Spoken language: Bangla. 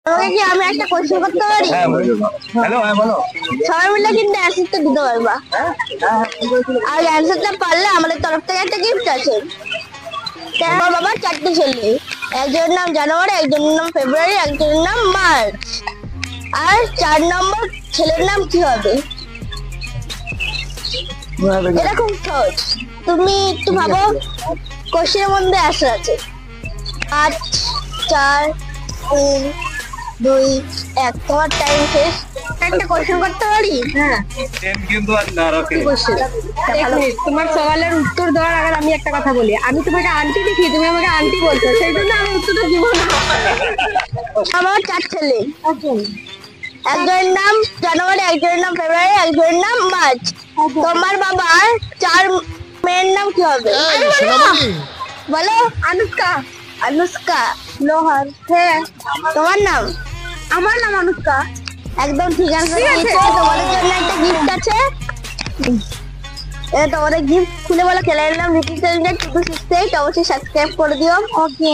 তোমাকে কি আমি একটা কোশ্চেন করতে পারি? হ্যালো, হ্যাঁ বলো। সবাই মিলে কিন্তু অ্যান্সারটা দিতে পারবা। আর অ্যান্সারটা পারলে আমাদের তরফ থেকে একটা গিফট আছে। আমার বাবার 4টে ছেলে, একজনের নাম জানুয়ারি, একজনের নাম ফেব্রুয়ারি, একজনের নাম মার্চ। আর 4 নম্বর ছেলের নাম কি হবে? এটা খুব সহজ, তুমি একটু ভাবো। কোশ্চেনের মধ্যে অ্যান্সার আছে। 5 4 3 2 1। তোমার টাইম শেষ। একটা কোশ্চেন করতে পারি? হ্যাঁ, কিন্তু আর না রাখে। তোমার সওয়ালের উত্তর দেওয়ার আগে আমি একটা কথা বলি। আমি তোমাকে আন্টি দেখি, তুমি আমাকে আন্টি বলছো, সেই জন্য আমি উত্তরটা দিব না। আমার 4 ছেলে, একজনের নাম জানুয়ারি, একজনের নাম ফেব্রুয়ারি, একজনের নাম মার্চ। তোমার বাবার 4 মেয়ের নাম কি হবে? বলো। অনুষ্কা। অনুষ্কা। লোহার। হ্যাঁ, তোমার নাম? আমার নাম অনুষ্কা। একদম ঠিক আছে। ঠিক আছে। তোমাদের জন্য একটা গিফট আছে। তোমাদের গিফট খুলে বলো। চ্যানেলের নাম লিটিল চ্যালেঞ্জার 268। অবশ্যই সাবস্ক্রাইব করে দিও। ওকে।